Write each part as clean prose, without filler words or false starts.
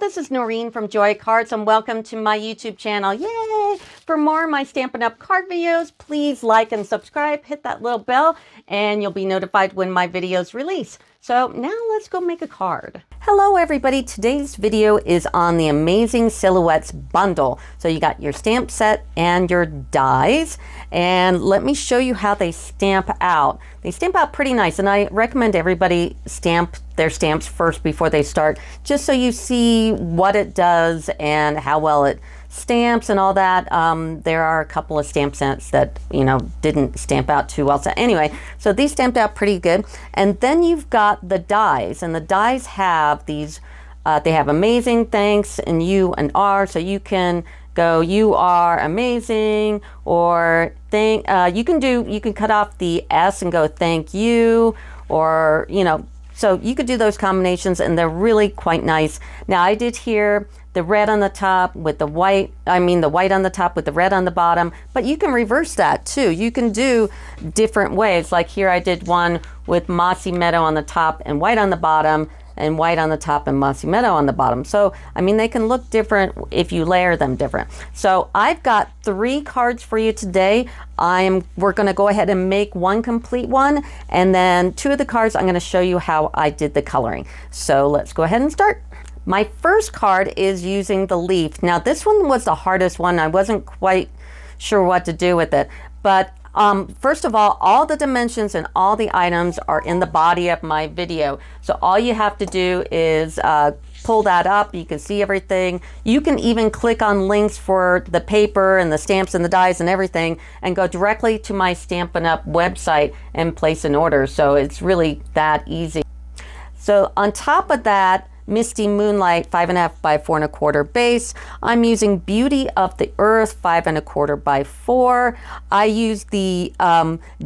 this is Noreen from Joy Cards and welcome to my YouTube channel. Yay! For more of my Stampin' Up! Card videos, please like and subscribe, hit that little bell, and you'll be notified when my videos release. So now let's go make a card. Hello everybody, today's video is on the Amazing Silhouettes bundle. So you got your stamp set and your dies, and let me show you how they stamp out. They stamp out pretty nice, and I recommend everybody stamp their stamps first before they start, just so you see what it does and how well it stamps and all that. There are a couple of stamp sets that, you know, didn't stamp out too well. So anyway, so these stamped out pretty good. And then you've got the dies, and the dies have these, they have amazing, thanks, and you and are, so you can go, you are amazing, or thank, you can cut off the S and go thank you, or, you know, so you could do those combinations and they're really quite nice. Now I did here the red on the top with the white, the white on the top with the red on the bottom, but you can reverse that too. You can do different ways. Like here I did one with Mossy Meadow on the top and white on the bottom, and white on the top and Mossy Meadow on the bottom. So, I mean, they can look different if you layer them different. So I've got 3 cards for you today. We're gonna go ahead and make one complete one, and then 2 of the cards I'm gonna show you how I did the coloring. So let's go ahead and start. My first card is using the leaf. Now this one was the hardest one. I wasn't quite sure what to do with it, but first of all the dimensions and all the items are in the body of my video. So all you have to do is pull that up. You can see everything. You can even click on links for the paper and the stamps and the dies and everything and go directly to my Stampin' Up! Website and place an order. So it's really that easy. So on top of that, Misty Moonlight 5.5 by 4 1/4 base. I'm using Beauty of the Earth 5 1/4 by 4. I used the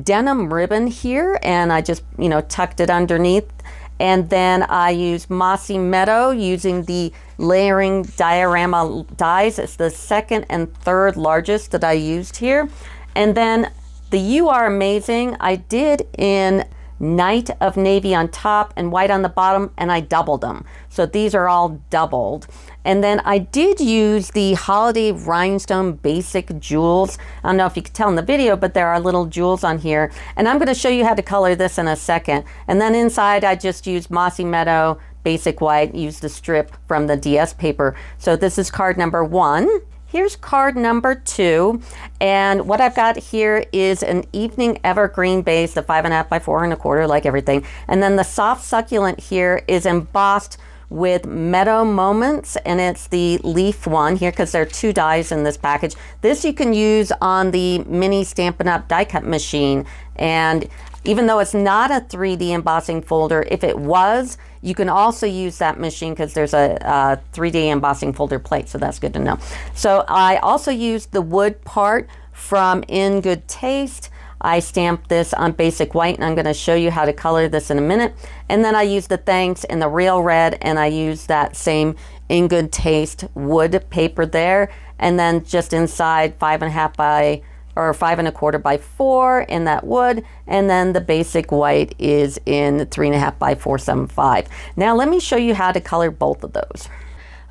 denim ribbon here, and I just, you know, tucked it underneath. And then I used Mossy Meadow using the layering diorama dies. It's the second and third largest that I used here. And then the You Are Amazing I did in Night of Navy on top and white on the bottom, and I doubled them. So these are all doubled. And then I did use the Holiday Rhinestone Basic Jewels. I don't know if you can tell in the video, but there are little jewels on here. And I'm gonna show you how to color this in a second. And then inside I just used Mossy Meadow Basic White, used the strip from the DS paper. So this is card number 1. Here's card number 2, and what I've got here is an Evening Evergreen base, the 5.5 by 4 1/4, like everything. And then the soft succulent here is embossed with Meadow Moments, and it's the leaf one here because there are 2 dies in this package. This you can use on the mini Stampin' Up! Die cut machine, and even though it's not a 3D embossing folder, if it was, you can also use that machine because there's a 3D embossing folder plate, so that's good to know. So I also used the wood part from In Good Taste. I stamped this on basic white, and I'm going to show you how to color this in a minute. And then I used the thanks in the real red, and I used that same In Good Taste wood paper there. And then just inside 5.5 by 5 1/4 by 4 in that wood, and then the basic white is in 3.5 by 475. Now let me show you how to color both of those.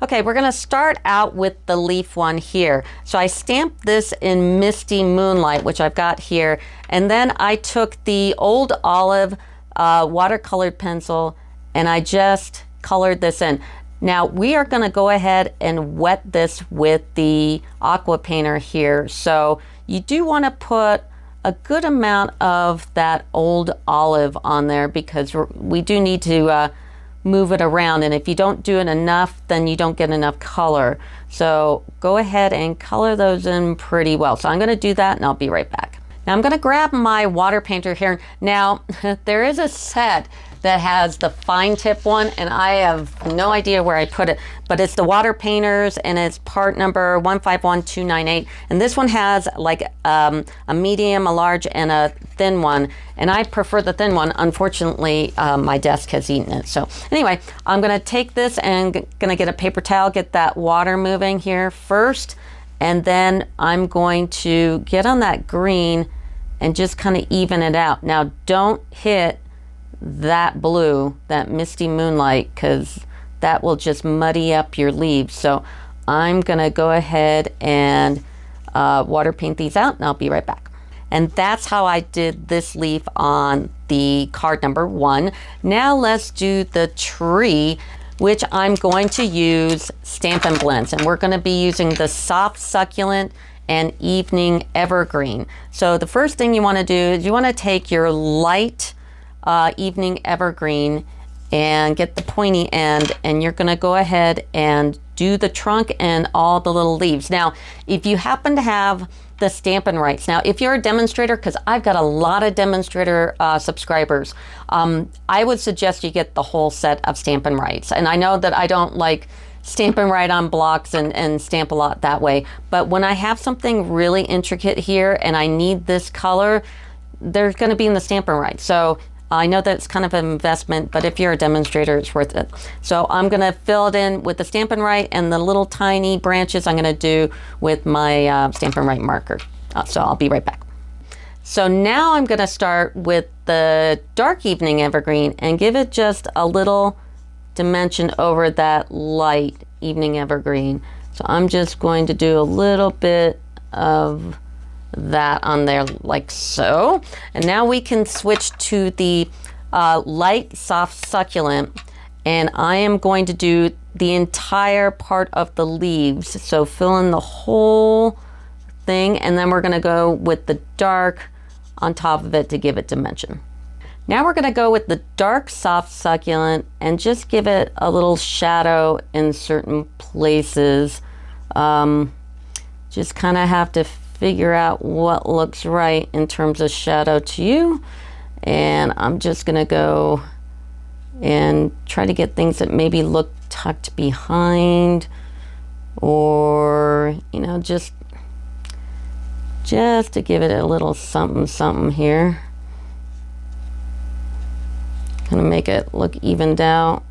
Okay, we're gonna start out with the leaf one here. So I stamped this in Misty Moonlight, which I've got here, and then I took the Old Olive watercolored pencil and I just colored this in. Now we are gonna go ahead and wet this with the aqua painter here. So you do want to put a good amount of that Old Olive on there because we do need to move it around, and if you don't do it enough, then you don't get enough color. So go ahead and color those in pretty well. So I'm going to do that and I'll be right back. Now I'm going to grab my water painter here. Now there is a set that has the fine tip one, and I have no idea where I put it, but it's the water painters, and it's part number 151298. And this one has like a medium, a large, and a thin one, and I prefer the thin one. Unfortunately, my desk has eaten it. So anyway, I'm gonna take this and gonna get a paper towel, get that water moving here first, and then I'm going to get on that green and just kind of even it out. Now don't hit that blue, that Misty Moonlight, because that will just muddy up your leaves. So I'm gonna go ahead and water paint these out, and I'll be right back. And that's how I did this leaf on the card number 1. Now let's do the tree, which I'm going to use Stampin' Blends. And we're gonna be using the Soft Succulent and Evening Evergreen. So the first thing you wanna do is you wanna take your light Evening Evergreen and get the pointy end, and you're gonna go ahead and do the trunk and all the little leaves. Now, if you happen to have the Stampin' Rights, now if you're a demonstrator, because I've got a lot of demonstrator subscribers, I would suggest you get the whole set of Stampin' Rights. And I know that I don't like Stampin' Right on blocks and stamp a lot that way, but when I have something really intricate here and I need this color, they're gonna be in the Stampin' Right. So I know that it's kind of an investment, but if you're a demonstrator, it's worth it. So I'm gonna fill it in with the Stampin' Right, and the little tiny branches I'm gonna do with my Stampin' Right marker. So I'll be right back. So now I'm gonna start with the dark Evening Evergreen and give it just a little dimension over that light Evening Evergreen. So I'm just going to do a little bit of that on there like so. And now we can switch to the light Soft Succulent, and I am going to do the entire part of the leaves. So fill in the whole thing, and then we're gonna go with the dark on top of it to give it dimension. Now we're gonna go with the dark Soft Succulent and just give it a little shadow in certain places. Just kind of have to figure out what looks right in terms of shadow to you. And I'm just gonna go and try to get things that maybe look tucked behind, or, you know, just to give it a little something something here. Kind of make it look evened out.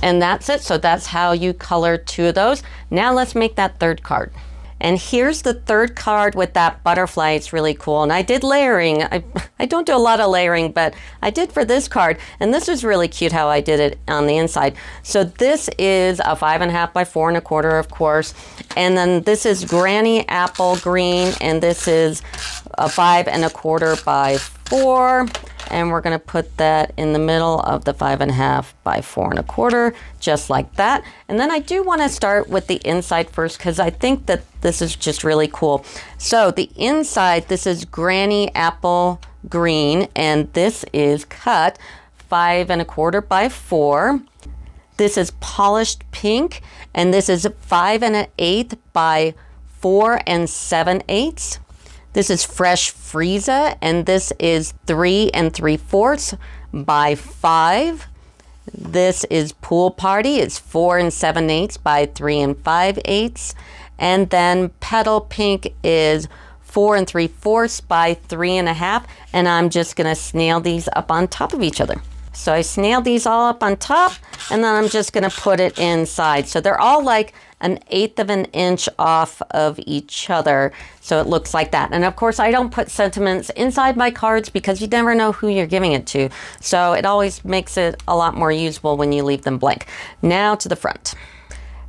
And that's it. So that's how you color 2 of those. Now let's make that third card. And here's the third card with that butterfly. It's really cool. And I did layering. I don't do a lot of layering, but I did for this card. And this is really cute how I did it on the inside. So this is a 5.5 by 4 1/4, of course. And then this is Granny Apple Green. And this is a 5 1/4 by 4. And we're gonna put that in the middle of the 5.5 by 4 1/4, just like that. And then I do wanna start with the inside first, because I think that this is just really cool. So the inside, this is Granny Apple Green, and this is cut 5 1/4 by 4. This is Polished Pink, and this is 5 1/8 by 4 7/8. This is Fresh Fresia, and this is 3 3/4 by 5. This is Pool Party. It's 4 7/8 by 3 5/8. And then Petal Pink is 4 3/4 by 3 1/2. And I'm just gonna snail these up on top of each other. So I snailed these all up on top, and then I'm just gonna put it inside. So they're all like 1/8 of an inch off of each other. So it looks like that. And of course, I don't put sentiments inside my cards because you never know who you're giving it to. So it always makes it a lot more usable when you leave them blank. Now to the front.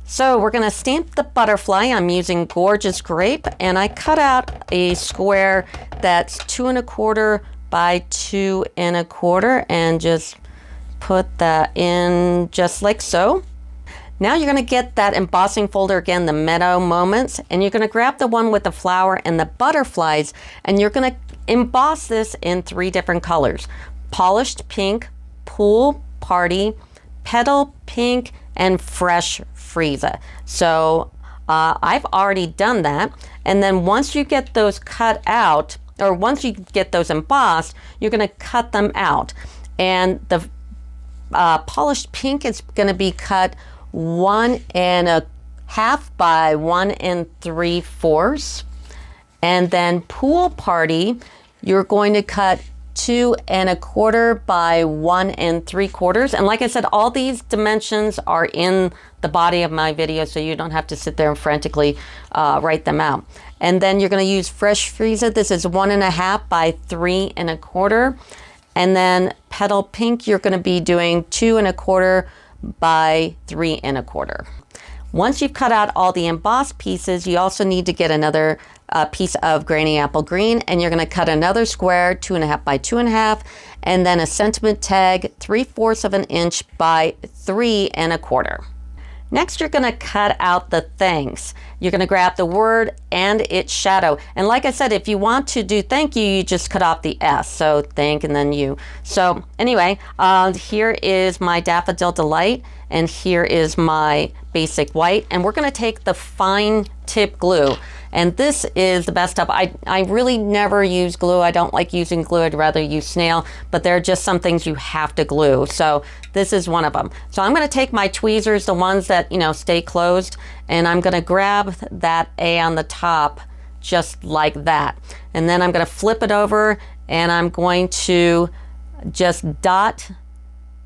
So we're gonna stamp the butterfly. I'm using Gorgeous Grape, and I cut out a square that's 2 1/4 by 2 1/4, and just put that in just like so. Now you're gonna get that embossing folder again, the Meadow Moments, and you're gonna grab the one with the flower and the butterflies, and you're gonna emboss this in 3 different colors: Polished Pink, Pool Party, Petal Pink, and Fresh Fresia. So I've already done that. And then once you get those cut out, or once you get those embossed, you're gonna cut them out. And the Polished Pink is gonna be cut 1 1/2 by 1 3/4. And then Pool Party, you're going to cut 2 1/4 by 1 3/4. And like I said, all these dimensions are in the body of my video, so you don't have to sit there and frantically write them out. And then you're going to use Fresh Fresia. This is 1 1/2 by 3 1/4. And then Petal Pink, you're going to be doing 2 1/4 by 3 1/4. Once you've cut out all the embossed pieces, you also need to get another piece of Granny Apple Green, and you're going to cut another square 2 1/2 by 2 1/2, and then a sentiment tag 3/4 of an inch by 3 1/4. Next, you're going to cut out the thanks. You're going to grab the word and its shadow. And like I said, if you want to do thank you, you just cut off the S. So thank and then you. So anyway, here is my Daffodil Delight, and here is my basic white. And we're going to take the fine tip glue. And this is the best stuff. I really never use glue. I don't like using glue. I'd rather use snail, but there are just some things you have to glue. So this is one of them. So I'm going to take my tweezers, the ones that, you know, stay closed, and I'm going to grab that A on the top just like that. And then I'm going to flip it over, and I'm going to just dot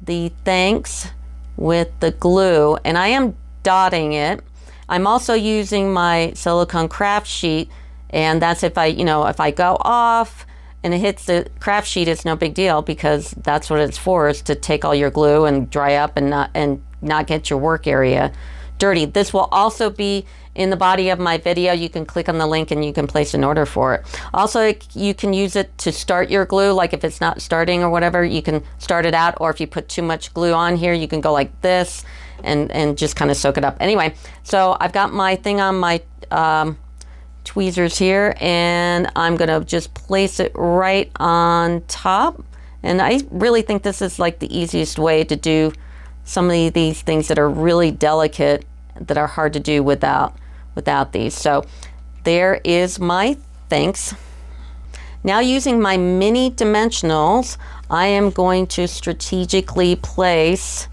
the thanks with the glue, and I am dotting it. I'm also using my silicone craft sheet, and that's if I go off and it hits the craft sheet, it's no big deal, because that's what it's for, is to take all your glue and dry up and not get your work area dirty. This will also be in the body of my video. You can click on the link and you can place an order for it. Also, you can use it to start your glue, like if it's not starting or whatever, you can start it out, or if you put too much glue on here, you can go like this and just kind of soak it up. Anyway, so I've got my thing on my tweezers here, and I'm gonna just place it right on top. And I really think this is like the easiest way to do some of these things that are really delicate, that are hard to do without these. So there is my thanks. Now, using my mini dimensionals, I am going to strategically place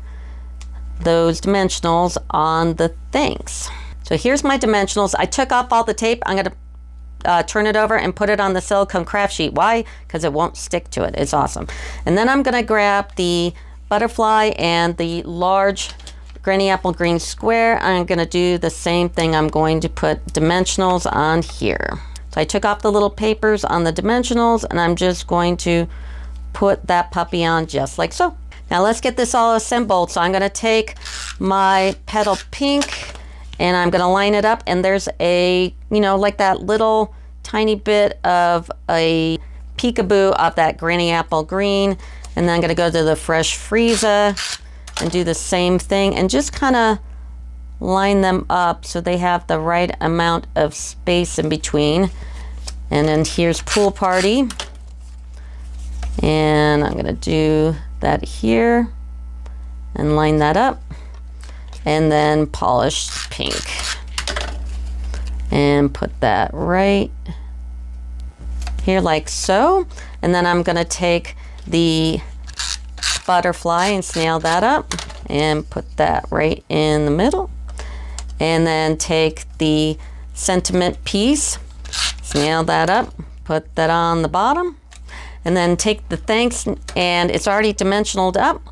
those dimensionals on the thanks. So here's my dimensionals. I took off all the tape. I'm going to turn it over and put it on the silicone craft sheet. Why? Because it won't stick to it. It's awesome. And then I'm going to grab the butterfly and the large Granny Apple Green square. I'm going to do the same thing. I'm going to put dimensionals on here. So I took off the little papers on the dimensionals, and I'm just going to put that puppy on just like so. Now let's get this all assembled. So I'm going to take my Petal Pink, and I'm going to line it up, and there's a, like that little tiny bit of a peekaboo of that Granny Apple Green. And then I'm going to go to the fresh Fresia and do the same thing, and just kind of line them up so they have the right amount of space in between. And then here's Pool Party, and I'm going to do that here and line that up, and then Polished Pink, and put that right here like so. And then I'm going to take the butterfly and snail that up and put that right in the middle, and then take the sentiment piece, snail that up, put that on the bottom, and then take the thanks, and it's already dimensionaled up,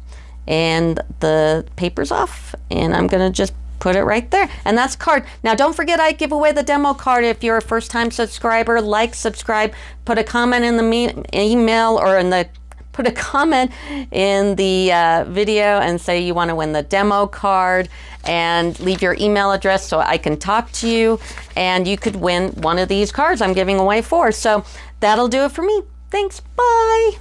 and the paper's off, and I'm gonna just put it right there, and that's card. Now don't forget, I give away the demo card. If you're a first-time subscriber, subscribe, put a comment in the email, or put a comment in the video and say you want to win the demo card, and leave your email address so I can talk to you, and you could win one of these cards I'm giving away 4. So that'll do it for me. Thanks, bye.